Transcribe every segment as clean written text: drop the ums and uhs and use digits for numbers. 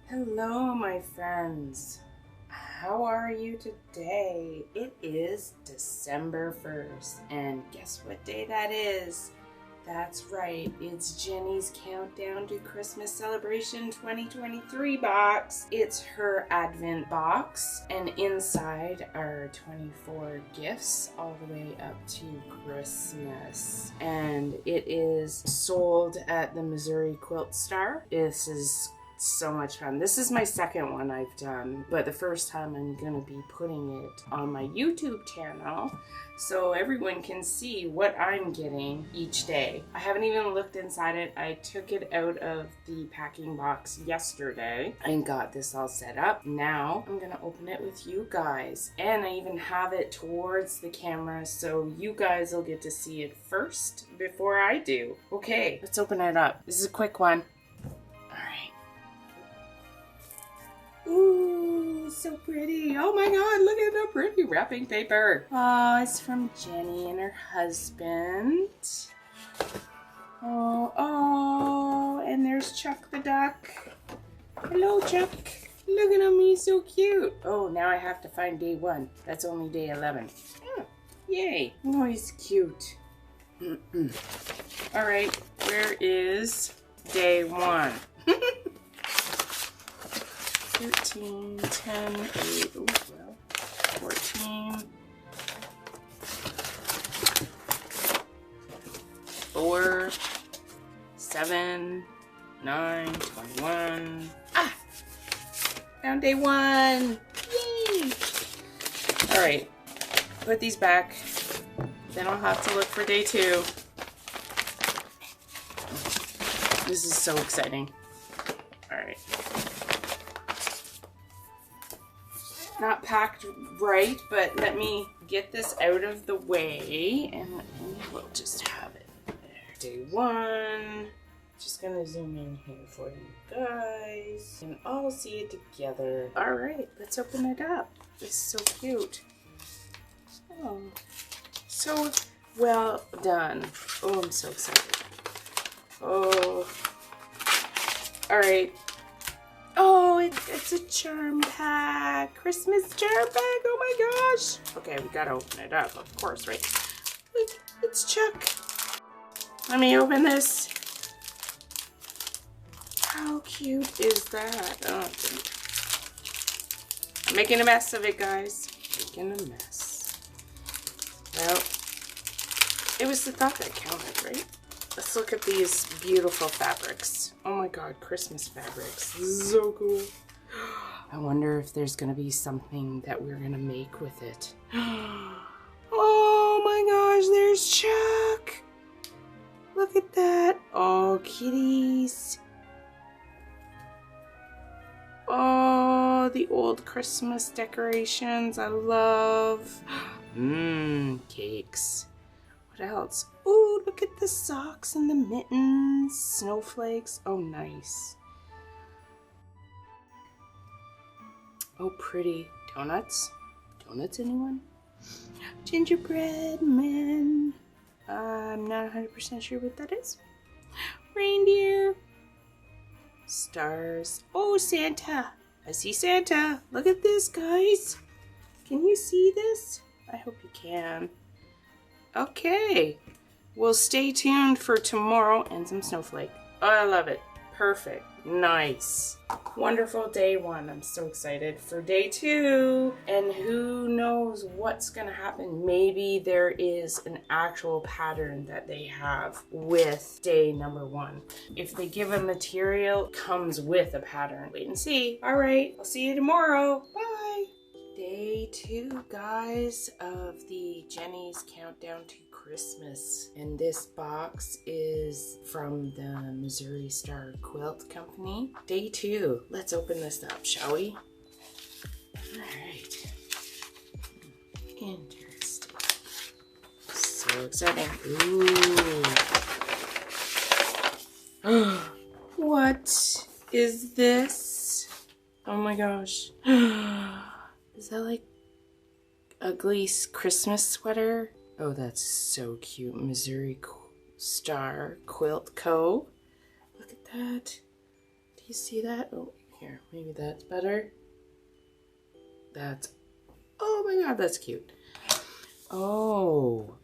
Hello, my friends. How are you today? It is December 1st, and guess what day that is? That's right, it's Jenny's Countdown to Christmas Celebration 2023 box. It's her Advent box, and inside are 24 gifts all the way up to Christmas. And it is sold at the Missouri Quilt Star. This is so much fun. This is my second one I've done, but the first time I'm gonna be putting it on my YouTube channel so everyone can see what I'm getting each day. I haven't even looked inside it. I took it out of the packing box yesterday and got this all set up. Now I'm gonna open it with you guys, and I even have it towards the camera so you guys will get to see it first before I do. Okay, let's open it up. This is a quick one. Ooh, so pretty. Oh my god, look at the pretty wrapping paper. Oh, it's from Jenny and her husband. Oh, and there's Chuck the duck. Hello, Chuck. Look at him, he's so cute. Oh, now I have to find day 1. That's only day 11. Oh, yay. Oh, he's cute. All right, where is day 1? 13, 10, 8, oh, well, 14, 4, 7, 9, 21. Ah! Found day 1! Yay! Alright, put these back. Then I'll have to look for day 2. This is so exciting. Alright. Not packed right, but let me get this out of the way and we'll just have it there. Day 1. Just gonna zoom in here for you guys and all see it together. All right, let's open it up. It's so cute. Oh, so well done. Oh, I'm so excited. Oh, all right. Oh, it's a charm pack. Christmas charm pack. Oh my gosh. Okay, we gotta open it up, of course, right? Look, it's Chuck. Let me open this. How cute is that? Oh, I'm making a mess of it, guys. Making a mess. Well, it was the thought that counted, right? Let's look at these beautiful fabrics. Oh my god, Christmas fabrics. This is so cool. I wonder if there's gonna be something that we're gonna make with it. Oh my gosh, there's Chuck. Look at that. Oh, kitties. Oh, the old Christmas decorations I love. Cakes. What else? Ooh, look at the socks and the mittens, snowflakes. Oh, nice. Oh, pretty. Donuts? Donuts, anyone? Gingerbread men. I'm not 100% sure what that is. Reindeer. Stars. Oh, Santa. I see Santa. Look at this, guys. Can you see this? I hope you can. Okay, well, stay tuned for tomorrow and some snowflake. Oh, I love it. Perfect. Nice. Wonderful day 1. I'm so excited for day 2. And who knows what's going to happen. Maybe there is an actual pattern that they have with day number 1. If they give a material, it comes with a pattern. Wait and see. All right, I'll see you tomorrow. Bye. Day 2, guys, of the Jenny's Countdown to Christmas. And this box is from the Missouri Star Quilt Company. Day 2. Let's open this up, shall we? Alright. Interesting. So exciting. Ooh. What is this? Oh my gosh. Is that like ugly Christmas sweater? Oh, that's so cute. Missouri Star Quilt Co. Look at that. Do you see that? Oh, Here, maybe that's better. Oh my god, that's cute. Oh,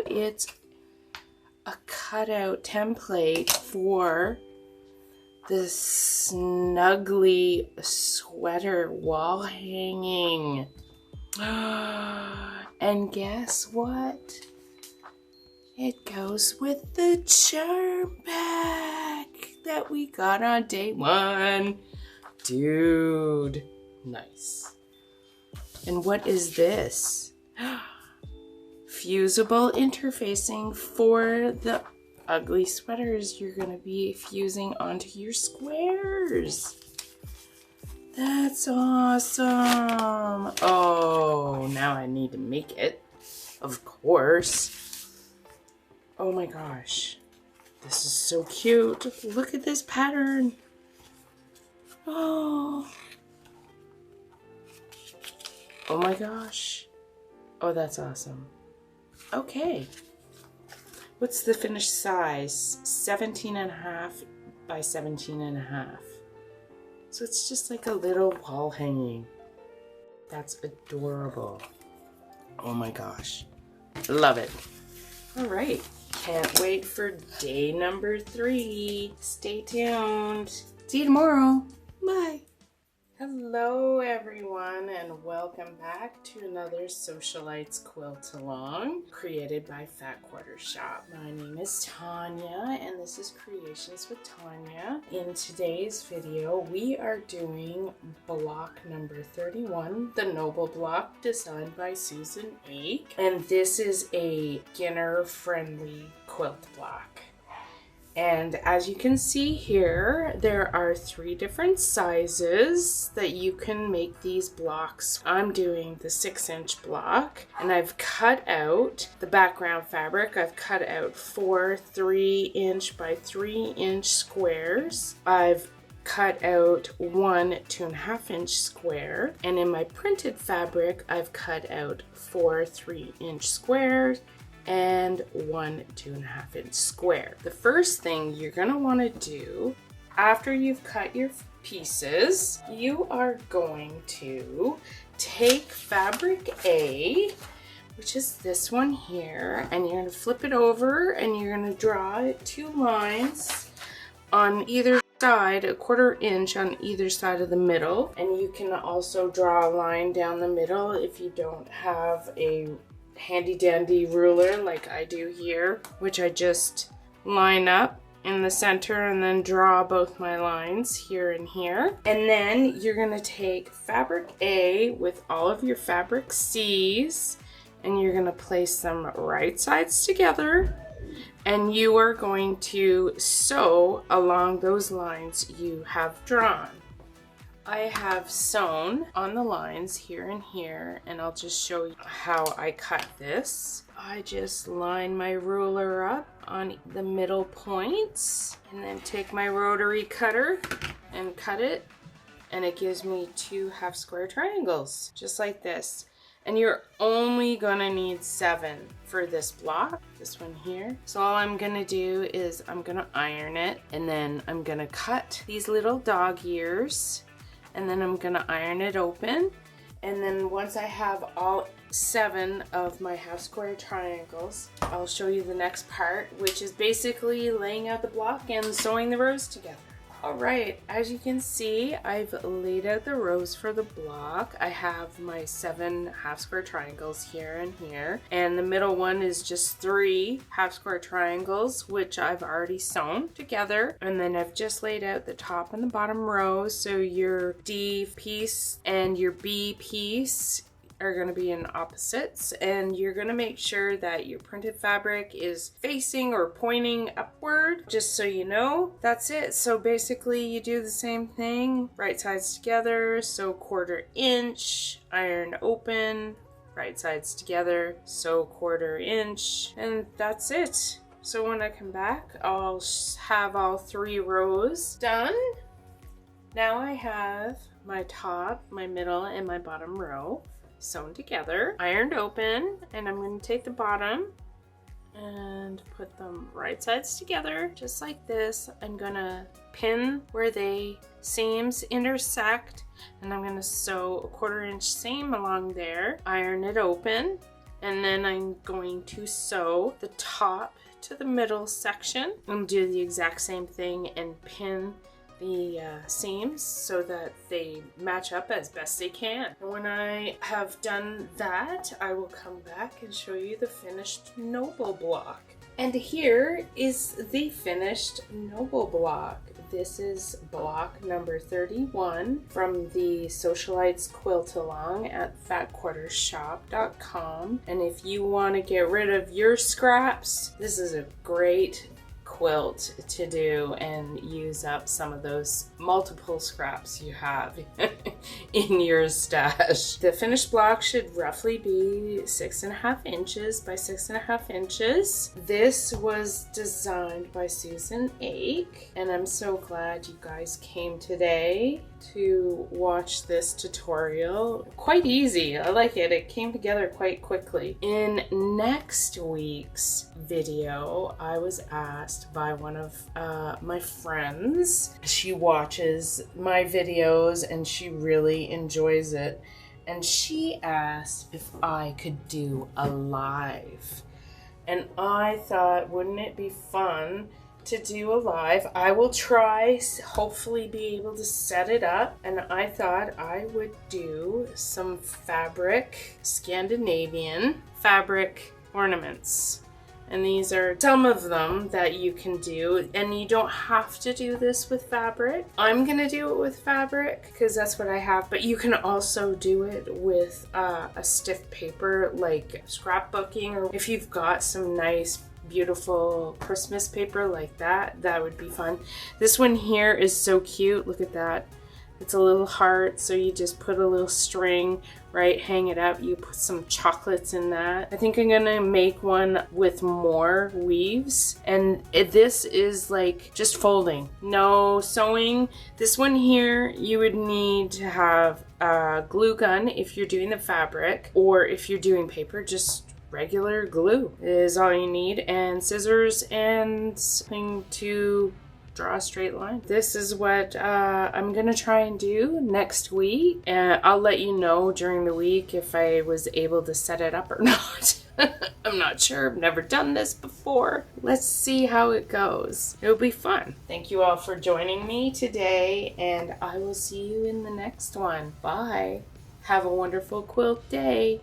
it's a cutout template for the snuggly sweater wall hanging. And guess what? It goes with the charm pack that we got on day 1. Dude, nice. And what is this? Fusible interfacing for the ugly sweaters you're gonna be fusing onto your squares. That's awesome. Oh, now I need to make it, of course. Oh my gosh, this is so cute. Look at this pattern. Oh my gosh. Oh, that's awesome. Okay. What's the finished size? 17.5 by 17.5. So it's just like a little wall hanging. That's adorable. Oh my gosh. Love it. All right. Can't wait for day number 3. Stay tuned. See you tomorrow. Bye. Hello everyone, and welcome back to another Sewcialites Quilt Along created by Fat Quarter Shop. My name is Tanya and this is Creations with Tanya. In today's video we are doing block number 31, the Noble block designed by Susan Ake, and this is a beginner friendly quilt block. And as you can see here, there are 3 different sizes that you can make these blocks. I'm doing the 6-inch block, and I've cut out the background fabric. I've cut out 4 3-inch by 3-inch squares. I've cut out 1 2.5-inch square, and in my printed fabric, I've cut out 4 3-inch squares and 1 2.5-inch square. The first thing you're going to want to do after you've cut your pieces, you are going to take fabric A, which is this one here, and you're going to flip it over and you're going to draw 2 lines on either side, a 1/4 inch on either side of the middle. And you can also draw a line down the middle if you don't have a handy dandy ruler like I do here, which I just line up in the center and then draw both my lines here and here. And then you're going to take fabric A with all of your fabric C's and you're going to place them right sides together, and you are going to sew along those lines you have drawn. I have sewn on the lines here and here, and I'll just show you how I cut this. I just line my ruler up on the middle points and then take my rotary cutter and cut it, and it gives me 2 half square triangles, just like this. And you're only gonna need 7 for this block, this one here. So all I'm gonna do is I'm gonna iron it, and then I'm gonna cut these little dog ears, and then I'm gonna iron it open. And then once I have all 7 of my half square triangles, I'll show you the next part, which is basically laying out the block and sewing the rows together. Alright, as you can see, I've laid out the rows for the block. I have my 7 half square triangles here and here, and the middle one is just 3 half square triangles, which I've already sewn together. And then I've just laid out the top and the bottom rows, so your D piece and your B piece are going to be in opposites, and you're going to make sure that your printed fabric is facing or pointing upward, just so you know. That's it. So basically you do the same thing, right sides together, sew 1/4 inch, iron open, right sides together, sew 1/4 inch, and that's it. So when I come back, I'll have all 3 rows done. Now I have my top, my middle, and my bottom row sewn together, ironed open, and I'm going to take the bottom and put them right sides together, just like this. I'm gonna pin where they seams intersect, and I'm gonna sew a 1/4 inch seam along there, iron it open, and then I'm going to sew the top to the middle section and do the exact same thing and pin the seams so that they match up as best they can. And when I have done that, I will come back and show you the finished Noble block. And here is the finished Noble block. This is block number 31 from the Sewcialites Quilt Along at fatquartershop.com. And if you want to get rid of your scraps, this is a great quilt to do and use up some of those multiple scraps you have in your stash. The finished block should roughly be 6.5 inches by 6.5 inches. This was designed by Susan Ake, and I'm so glad you guys came today to watch this tutorial. Quite easy. I like it. It came together quite quickly. In next week's video, I was asked by one of my friends. She watches my videos and she really enjoys it. And she asked if I could do a live. And I thought, wouldn't it be fun to do a live? I will try, hopefully be able to set it up, and I thought I would do some fabric, Scandinavian fabric ornaments. And these are some of them that you can do, and you don't have to do this with fabric. I'm gonna do it with fabric because that's what I have, but you can also do it with a stiff paper like scrapbooking, or if you've got some nice beautiful Christmas paper like that, that would be fun. This one here is so cute. Look at that. It's a little heart, so you just put a little string, right, hang it up. You put some chocolates in that. I think I'm gonna make one with more weaves, and this is like just folding, no sewing. This one here, you would need to have a glue gun if you're doing the fabric, or if you're doing paper, just regular glue is all you need, and scissors and something to draw a straight line. This is what I'm gonna try and do next week, and I'll let you know during the week if I was able to set it up or not. I'm not sure. I've never done this before. Let's see how it goes. It'll be fun. Thank you all for joining me today, and I will see you in the next one. Bye. Have a wonderful quilt day.